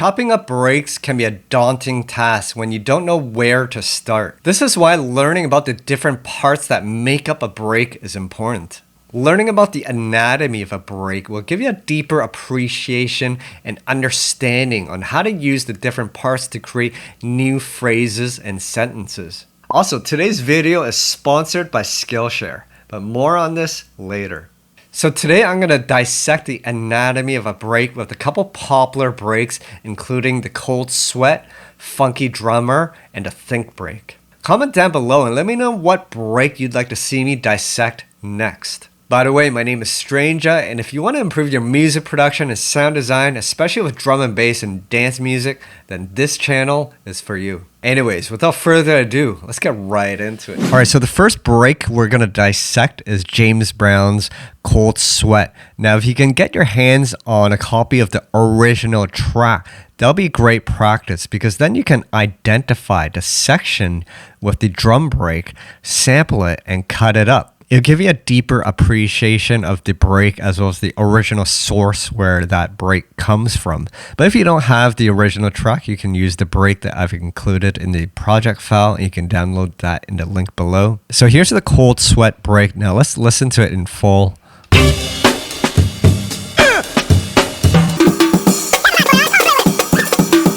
Chopping up breaks can be a daunting task when you don't know where to start. This is why learning about the different parts that make up a break is important. Learning about the anatomy of a break will give you a deeper appreciation and understanding on how to use the different parts to create new phrases and sentences. Also, today's video is sponsored by Skillshare, but more on this later. So today I'm going to dissect the anatomy of a break with a couple popular breaks, including the cold sweat, funky drummer, and a think break. Comment down below and let me know what break you'd like to see me dissect next. By the way, my name is 𝗙𝗢𝗟𝗙𝗢, and if you want to improve your music production and sound design, especially with drum and bass and dance music, then this channel is for you. Anyways, without further ado, let's get right into it. Alright, so the first break we're going to dissect is James Brown's Cold Sweat. Now, if you can get your hands on a copy of the original track, that'll be great practice because then you can identify the section with the drum break, sample it, and cut it up. It'll give you a deeper appreciation of the break as well as the original source where that break comes from. But if you don't have the original track, you can use the break that I've included in the project file, and you can download that in the link below. So here's the Cold Sweat break. Now let's listen to it in full.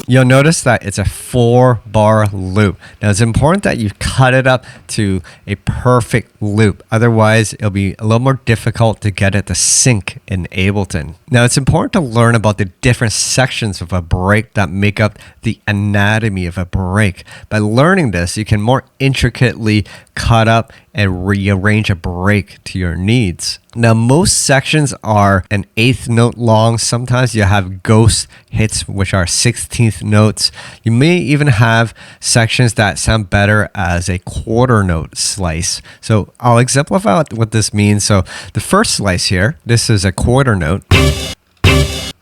You'll notice that it's a 4-bar loop. Now it's important that you cut it up to a perfect loop. Otherwise, it'll be a little more difficult to get it to sync in Ableton. Now it's important to learn about the different sections of a break that make up the anatomy of a break. By learning this, you can more intricately cut up and rearrange a break to your needs. Now, most sections are an 1/8 note long. Sometimes you have ghost hits, which are 16th notes. You may even have sections that sound better as a 1/4 note slice. So I'll exemplify what this means. So the first slice here, this is a 1/4 note.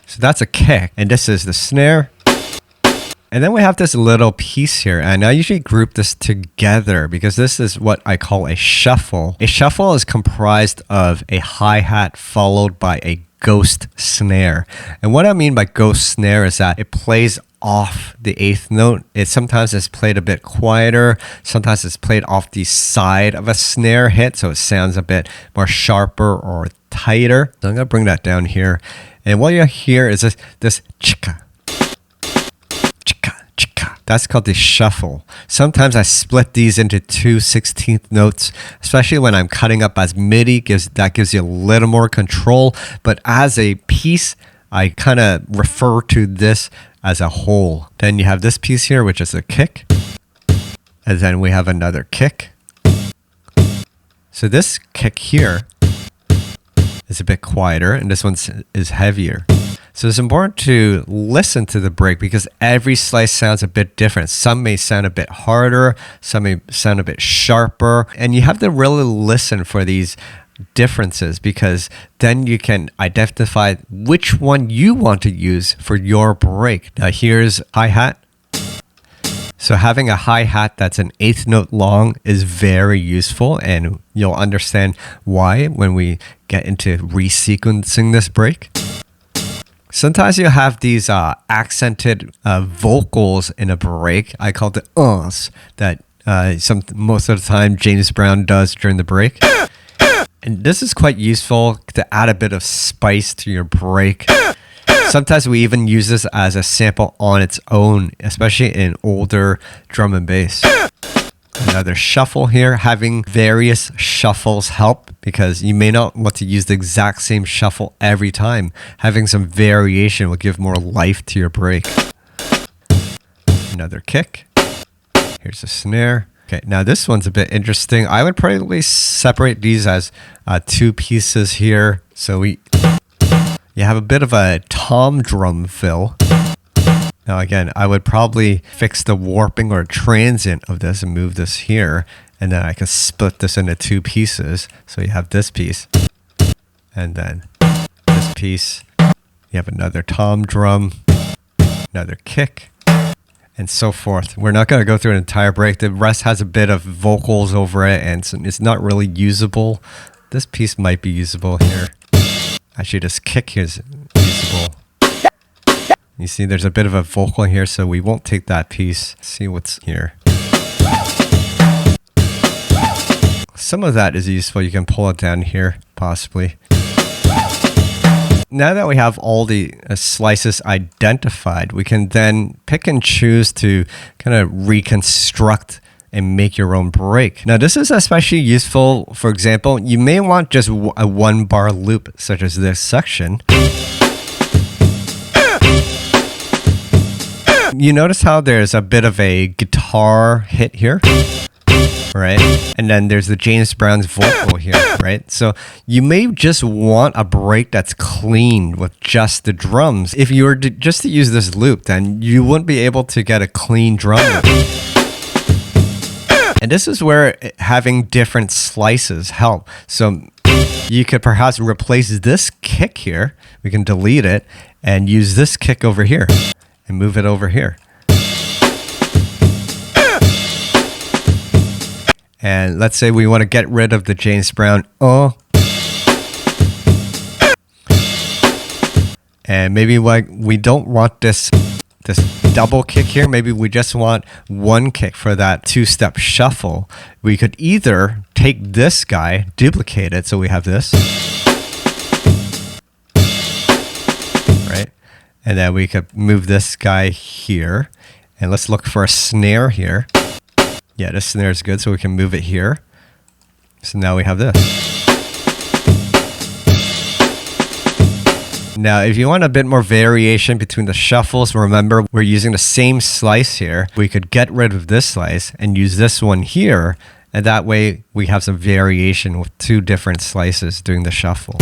So that's a kick, and this is the snare. And then we have this little piece here, and I usually group this together because this is what I call a shuffle. A shuffle is comprised of a hi-hat followed by a ghost snare. And what I mean by ghost snare is that it plays off the 1/8 note. Sometimes it's played a bit quieter. Sometimes it's played off the side of a snare hit, so it sounds a bit more sharper or tighter. So I'm going to bring that down here. And what you hear is this chicka. That's called the shuffle. Sometimes I split these into 2 16th notes, especially when I'm cutting up as MIDI. That gives you a little more control. But as a piece, I kind of refer to this as a whole. Then you have this piece here, which is a kick. And then we have another kick. So this kick here is a bit quieter, and this one is heavier. So it's important to listen to the break because every slice sounds a bit different. Some may sound a bit harder, some may sound a bit sharper, and you have to really listen for these differences because then you can identify which one you want to use for your break. Now here's hi-hat. So having a hi-hat that's an 1/8 note long is very useful, and you'll understand why when we get into resequencing this break. Sometimes you have these accented vocals in a break. I call it that most of the time James Brown does during the break. And this is quite useful to add a bit of spice to your break. Sometimes we even use this as a sample on its own, especially in older drum and bass. Another shuffle here. Having various shuffles help because you may not want to use the exact same shuffle every time. Having some variation will give more life to your break. Another kick. Here's a snare. Okay, now this one's a bit interesting. I would probably separate these as 2 pieces here. So you have a bit of a tom drum fill. Now again, I would probably fix the warping or transient of this and move this here. And then I can split this into 2 pieces. So you have this piece. And then this piece. You have another tom drum. Another kick. And so forth. We're not going to go through an entire break. The rest has a bit of vocals over it. And it's not really usable. This piece might be usable here. Actually, this kick here is usable. You see there's a bit of a vocal here, so we won't take that piece. See what's here. Some of that is useful. You can pull it down here, possibly. Now that we have all the slices identified, we can then pick and choose to kind of reconstruct and make your own break. Now, this is especially useful. For example, you may want just a 1-bar loop, such as this section. You notice how there's a bit of a guitar hit here, right? And then there's the James Brown's vocal here, right? So you may just want a break that's clean with just the drums. If you were just to use this loop, then you wouldn't be able to get a clean drum loop. And this is where having different slices help. So you could perhaps replace this kick here. We can delete it and use this kick over here and move it over here. And let's say we want to get rid of the James Brown and maybe like we don't want this double kick here. Maybe we just want one kick for that 2-step shuffle. We could either take this guy, duplicate it, so we have this, right? And then we could move this guy here, and let's look for a snare here. Yeah, this snare is good, so we can move it here. So now we have this. Now, if you want a bit more variation between the shuffles, remember we're using the same slice here. We could get rid of this slice and use this one here, and that way we have some variation with 2 different slices doing the shuffle.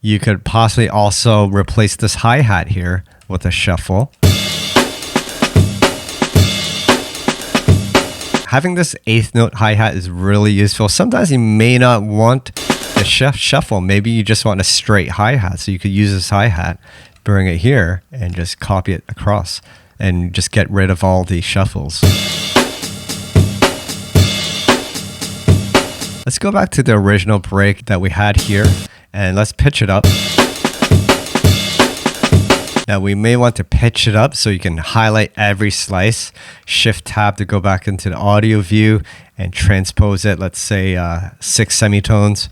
You could possibly also replace this hi-hat here with a shuffle. Having this 8th note hi-hat is really useful. Sometimes you may not want the shuffle. Maybe you just want a straight hi-hat. So you could use this hi-hat, bring it here, and just copy it across and just get rid of all the shuffles. Let's go back to the original break that we had here and let's pitch it up. Now we may want to pitch it up so you can highlight every slice. Shift tab to go back into the audio view and transpose it, let's say 6 semitones.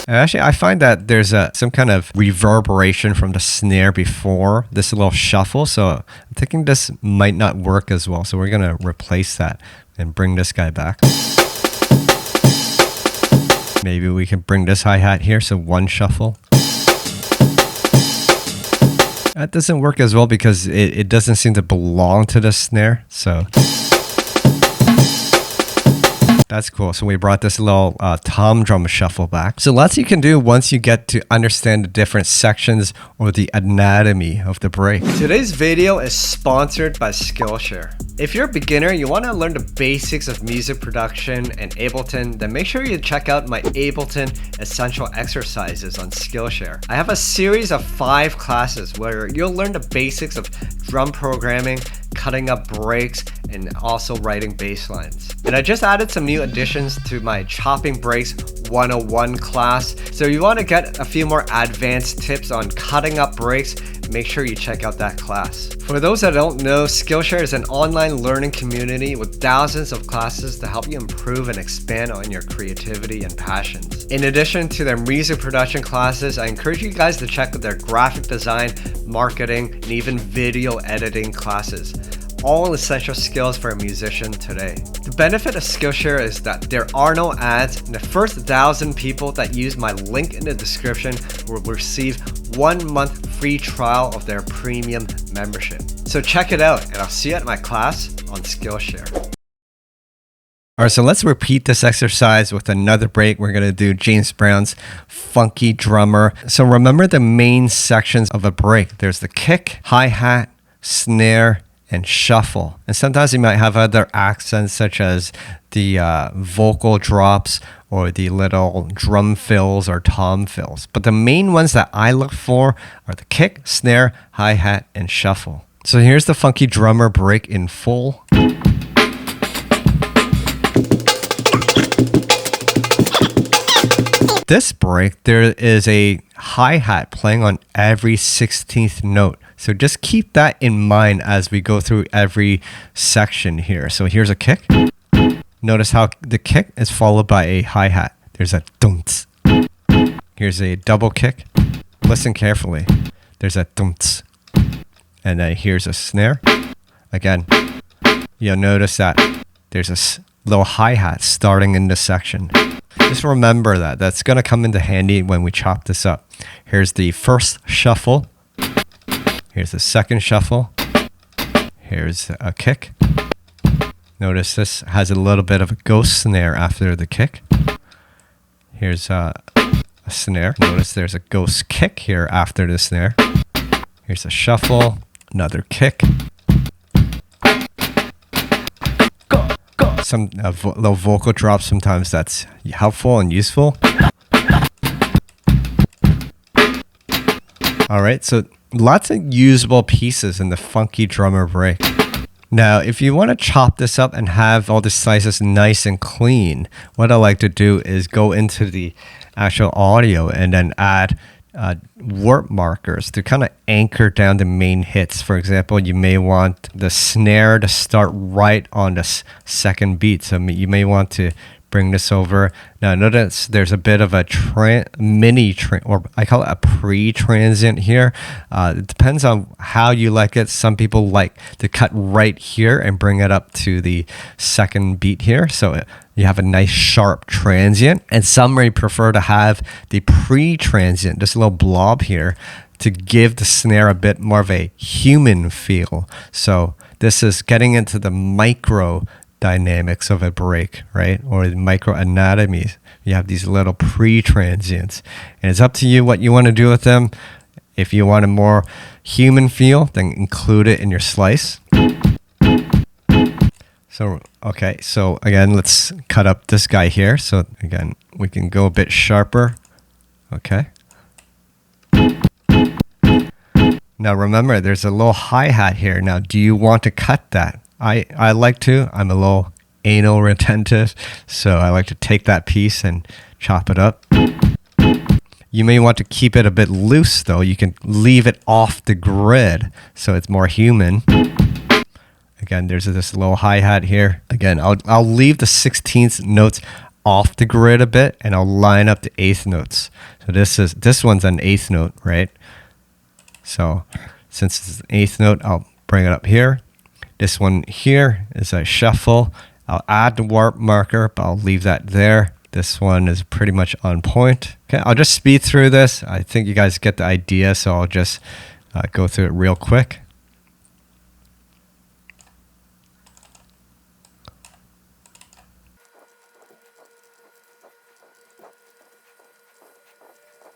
And actually, I find that there's some kind of reverberation from the snare before this little shuffle. So I'm thinking this might not work as well. So we're going to replace that and bring this guy back. Maybe we can bring this hi-hat here. So 1 shuffle. That doesn't work as well because it doesn't seem to belong to the snare. So that's cool. So we brought this little tom drum shuffle back. So lots you can do once you get to understand the different sections or the anatomy of the break. Today's video is sponsored by Skillshare. If you're a beginner, you want to learn the basics of music production and Ableton, then make sure you check out my Ableton Essential Exercises on Skillshare. I have a series of 5 classes where you'll learn the basics of drum programming, cutting up breaks, and also writing bass lines. And I just added some new additions to my Chopping Breaks 101 class. So if you want to get a few more advanced tips on cutting up breaks, make sure you check out that class. For those that don't know, Skillshare is an online learning community with thousands of classes to help you improve and expand on your creativity and passions. In addition to their music production classes, I encourage you guys to check out their graphic design, marketing, and even video editing classes. All essential skills for a musician today. The benefit of Skillshare is that there are no ads, and the first 1,000 people that use my link in the description will receive 1 month free trial of their premium membership. So check it out, and I'll see you at my class on Skillshare. All right, so let's repeat this exercise with another break. We're going to do James Brown's Funky Drummer. So remember the main sections of a break. There's the kick, hi-hat, snare, and shuffle. And sometimes you might have other accents such as the vocal drops or the little drum fills or tom fills. But the main ones that I look for are the kick, snare, hi-hat, and shuffle. So here's the Funky Drummer break in full. this break, there is a hi-hat playing on every 16th note. So just keep that in mind as we go through every section here. So here's a kick. Notice how the kick is followed by a hi-hat. There's a dunce. Here's a double kick. Listen carefully. There's a dunce. And then here's a snare. Again, you'll notice that there's a little hi-hat starting in this section. Just remember that. That's going to come into handy when we chop this up. Here's the first shuffle. Here's the second shuffle. Here's a kick. Notice this has a little bit of a ghost snare after the kick. Here's a snare. Notice there's a ghost kick here after the snare. Here's a shuffle, another kick. Some little vocal drops, sometimes that's helpful and useful. Alright, so lots of usable pieces in the funky drummer break. Now, if you want to chop this up and have all the slices nice and clean, what I like to do is go into the actual audio and then add warp markers to kind of anchor down the main hits. For example, you may want the snare to start right on the second beat. So you may want to bring this over. Now notice there's a bit of a or I call it a pre-transient here. It depends on how you like it. Some people like to cut right here and bring it up to the second beat here. So you have a nice sharp transient, and some may prefer to have the pre-transient, this little blob here, to give the snare a bit more of a human feel. So this is getting into the micro dynamics of a break, right? Or the micro anatomies. You have these little pre-transients, and it's up to you what you want to do with them. If you want a more human feel, then include it in your slice. So, okay, so again, let's cut up this guy here. So again, we can go a bit sharper. Okay. Now remember, there's a little hi-hat here. Now, do you want to cut that? I like to. I'm a little anal retentive, so I like to take that piece and chop it up. You may want to keep it a bit loose, though. You can leave it off the grid so it's more human. Again, there's this little hi-hat here. Again, I'll leave the 16th notes off the grid a bit, and I'll line up the 8th notes. So this one's an 8th note, right? So since it's an 8th note, I'll bring it up here. This one here is a shuffle. I'll add the warp marker, but I'll leave that there. This one is pretty much on point. Okay, I'll just speed through this. I think you guys get the idea, so I'll just go through it real quick.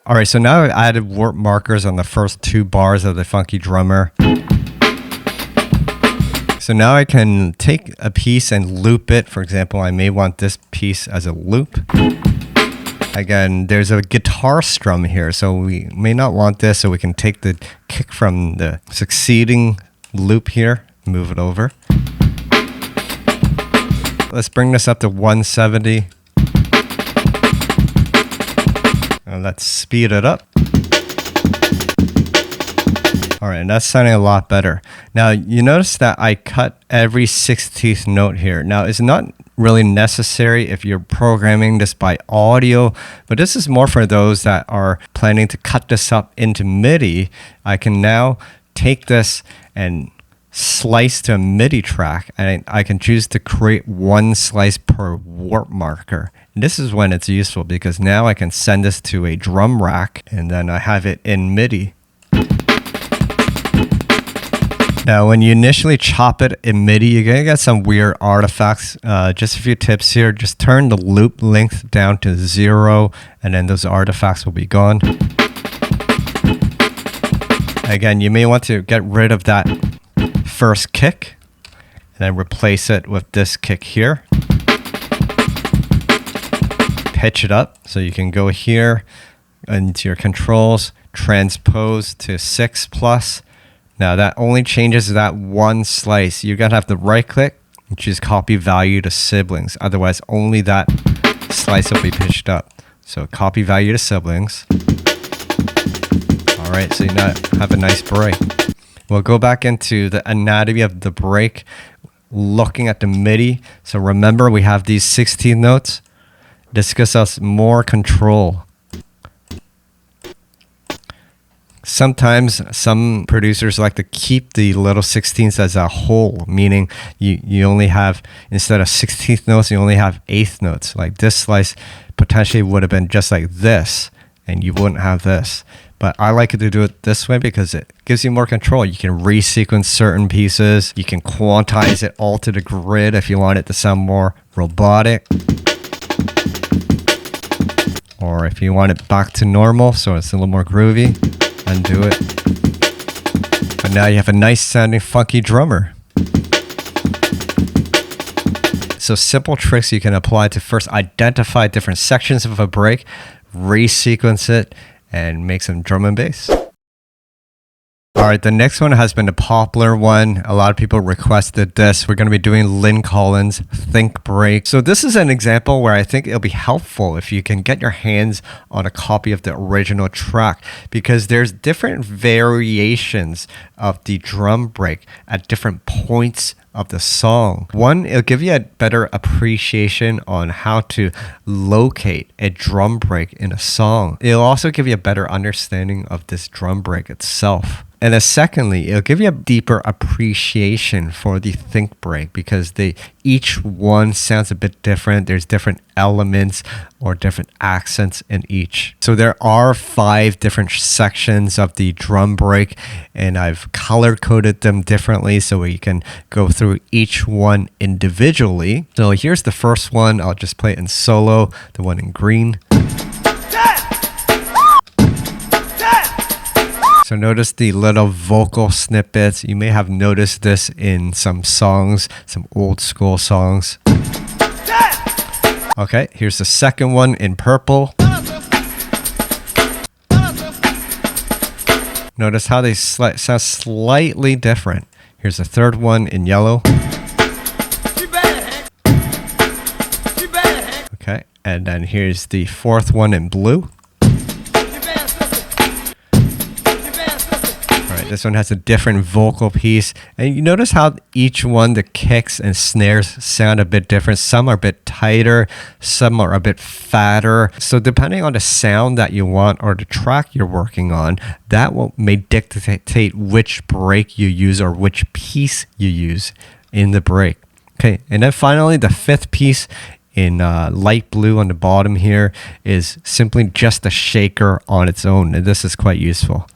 All right, so now I've added warp markers on the first 2 bars of the funky drummer. So now I can take a piece and loop it. For example, I may want this piece as a loop. Again, there's a guitar strum here, so we may not want this, so we can take the kick from the succeeding loop here, move it over. Let's bring this up to 170. And let's speed it up. All right, and that's sounding a lot better. Now, you notice that I cut every 16th note here. Now, it's not really necessary if you're programming this by audio, but this is more for those that are planning to cut this up into MIDI. I can now take this and slice to a MIDI track, and I can choose to create 1 slice per warp marker. And this is when it's useful, because now I can send this to a drum rack, and then I have it in MIDI. Now, when you initially chop it in MIDI, you're going to get some weird artifacts. Just a few tips here. Just turn the loop length down to 0, and then those artifacts will be gone. Again, you may want to get rid of that first kick, and then replace it with this kick here. Pitch it up, so you can go here into your controls, transpose to 6+. Now that only changes that 1 slice. You're going to have to right click and choose copy value to siblings. Otherwise, only that slice will be pitched up. So copy value to siblings. All right, so you now have a nice break. We'll go back into the anatomy of the break, looking at the MIDI. So remember, we have these 16 notes. This gives us more control. Sometimes some producers like to keep the little 16ths as a whole, meaning you only have, instead of 16th notes, you only have 8th notes. Like this slice potentially would have been just like this, and you wouldn't have this. But I like it to do it this way because it gives you more control. You can resequence certain pieces. You can quantize it all to the grid if you want it to sound more robotic. Or if you want it back to normal, so it's a little more groovy, undo it. But now you have a nice sounding funky drummer. So simple tricks you can apply to first identify different sections of a break, resequence it, and make some drum and bass. All right, the next one has been a popular one. A lot of people requested this. We're going to be doing Lyn Collins' Think Break. So this is an example where I think it'll be helpful if you can get your hands on a copy of the original track, because there's different variations of the drum break at different points of the song. One, it'll give you a better appreciation on how to locate a drum break in a song. It'll also give you a better understanding of this drum break itself. And then secondly, it'll give you a deeper appreciation for the think break, because each one sounds a bit different. There's different elements or different accents in each. So there are 5 different sections of the drum break, and I've color coded them differently so we can go through each one individually. So here's the first one. I'll just play it in solo, the one in green. So notice the little vocal snippets. You may have noticed this in some songs, some old school songs. Okay, here's the second one in purple. Notice how they sound slightly different. Here's the third one in yellow. Okay, and then here's the fourth one in blue. This one has a different vocal piece, and you notice how each one, the kicks and snares, sound a bit different. Some are a bit tighter, some are a bit fatter. So depending on the sound that you want or the track you're working on, that may dictate which break you use or which piece you use in the break. Okay, and then finally the fifth piece in light blue on the bottom here is simply just a shaker on its own, and this is quite useful.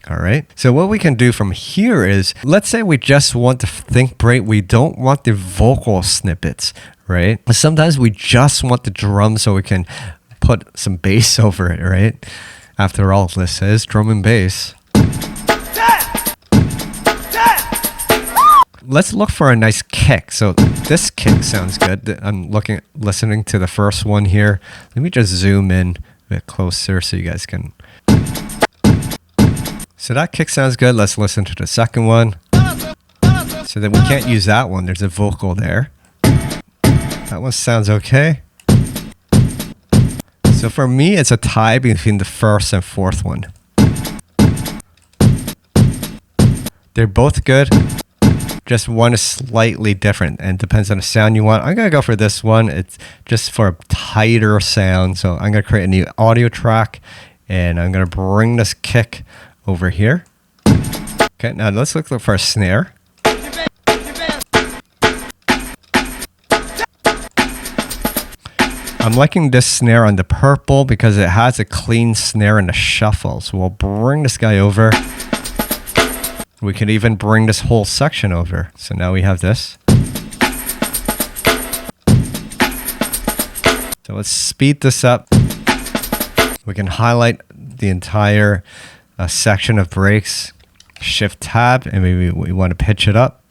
All right, so what we can do from here is, let's say we just want to think break. We don't want the vocal snippets, right? Sometimes we just want the drum so we can put some bass over it, right? After all, this is drum and bass. Let's look for a nice kick. So this kick sounds good. I'm listening to the first one here. Let me just zoom in a bit closer so you guys can... So that kick sounds good. Let's listen to the second one. So then we can't use that one. There's a vocal there. That one sounds okay. So for me, it's a tie between the first and fourth one. They're both good. Just one is slightly different and depends on the sound you want. I'm going to go for this one. It's just for a tighter sound. So I'm going to create a new audio track, and I'm going to bring this kick over here. Okay, now let's look for a snare. I'm liking this snare on the purple because it has a clean snare and a shuffle. So we'll bring this guy over. We can even bring this whole section over. So now we have this. So let's speed this up. We can highlight the entire section of breaks, shift tab, and maybe we want to pitch it up.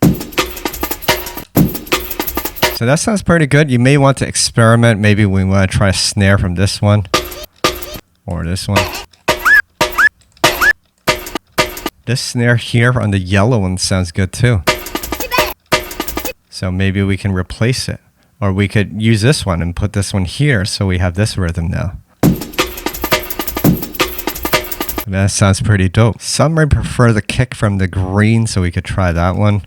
So that sounds pretty good. You may want to experiment. Maybe we want to try a snare from this one or this one. This snare here on the yellow one sounds good too. So maybe we can replace it Or we could use this one and put this one here so we have this rhythm now. That sounds pretty dope. Some might prefer the kick from the green, so we could try that one.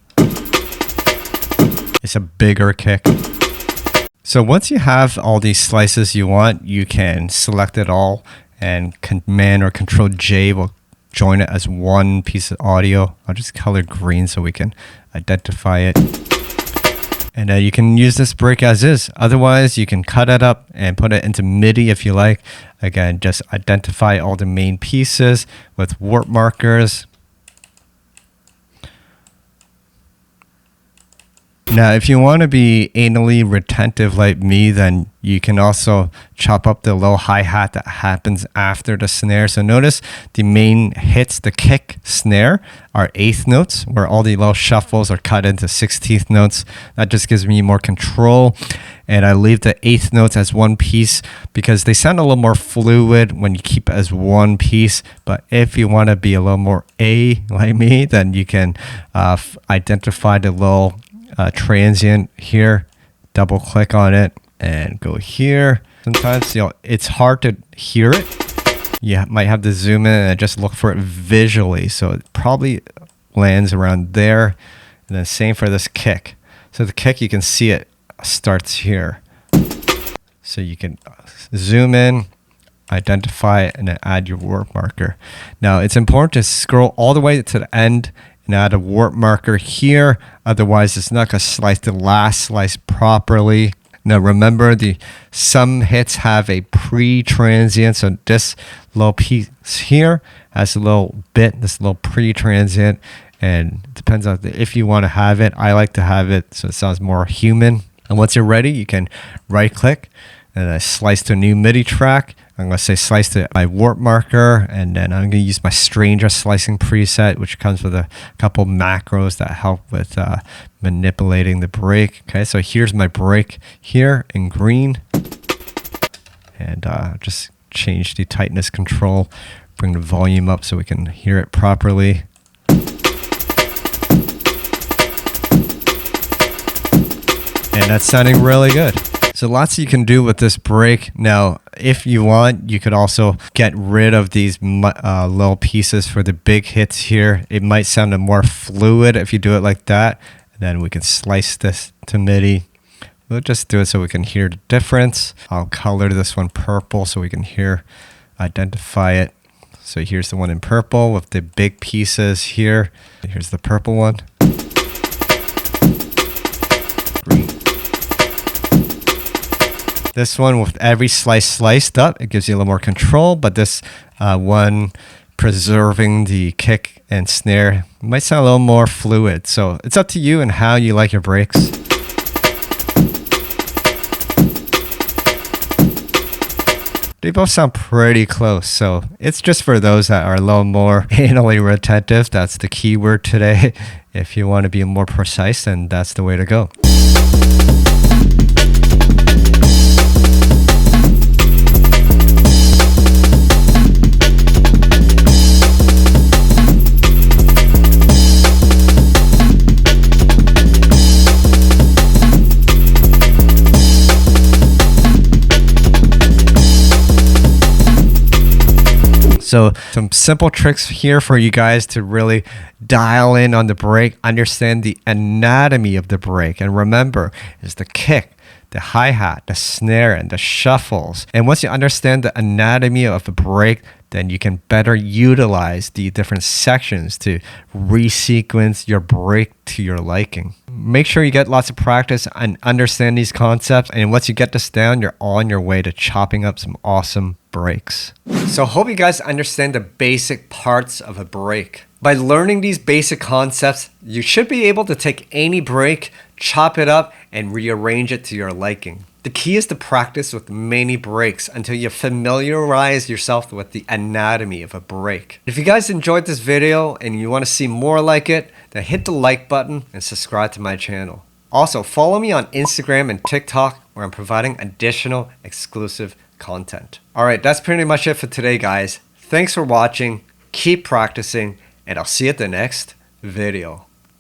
It's a bigger kick. So once you have all these slices you want, you can select it all, and Command or Control J will join it as one piece of audio. I'll just color green so we can identify it. And you can use this break as is. Otherwise, you can cut it up and put it into MIDI if you like. Again, just identify all the main pieces with warp markers. Now, if you want to be anally retentive like me, then you can also chop up the low hi-hat that happens after the snare. So notice the main hits, the kick, snare, are 1/8 notes, where all the low shuffles are cut into 16th notes. That just gives me more control. And I leave the 1/8 notes as one piece because they sound a little more fluid when you keep it as one piece. But if you want to be a little more A like me, then you can identify the low transient here, double click on it and go here. Sometimes it's hard to hear it. You might have to zoom in and just look for it visually. So it probably lands around there. And then same for this kick. So the kick, you can see it starts here. So you can zoom in, identify it, and then add your warp marker. Now it's important to scroll all the way to the end and add a warp marker here. Otherwise, it's not going to slice the last slice properly. Now remember, some hits have a pre-transient. So this little piece here has a little bit, this little pre-transient, and it depends on if you want to have it. I like to have it so it sounds more human. And once you're ready, you can right click and then slice to a new MIDI track. I'm going to say slice to my warp marker, and then I'm going to use my Stranger slicing preset, which comes with a couple macros that help with manipulating the break. Okay, so here's my break here in green. And just change the tightness control, bring the volume up so we can hear it properly. And that's sounding really good. So lots you can do with this break. Now, if you want, you could also get rid of these little pieces for the big hits here. It might sound more fluid if you do it like that. And then we can slice this to MIDI. We'll just do it so we can hear the difference. I'll color this one purple so we can identify it. So here's the one in purple with the big pieces here. Here's the purple one. Green. This one with every slice sliced up, it gives you a little more control, but this one preserving the kick and snare might sound a little more fluid. So it's up to you and how you like your breaks. They both sound pretty close, so it's just for those that are a little more anally retentive. That's the key word today. If you want to be more precise, then that's the way to go. So some simple tricks here for you guys to really dial in on the break, understand the anatomy of the break. And remember, it's the kick, the hi-hat, the snare, and the shuffles. And once you understand the anatomy of the break, then you can better utilize the different sections to resequence your break to your liking. Make sure you get lots of practice and understand these concepts. And once you get this down, you're on your way to chopping up some awesome breaks. So hope you guys understand the basic parts of a break. By learning these basic concepts, you should be able to take any break, chop it up, and rearrange it to your liking. The key is to practice with many breaks until you familiarize yourself with the anatomy of a break. If you guys enjoyed this video and you want to see more like it, then hit the like button and subscribe to my channel. Also, follow me on Instagram and TikTok, where I'm providing additional exclusive content. Alright, that's pretty much it for today, guys. Thanks for watching, keep practicing, and I'll see you at the next video.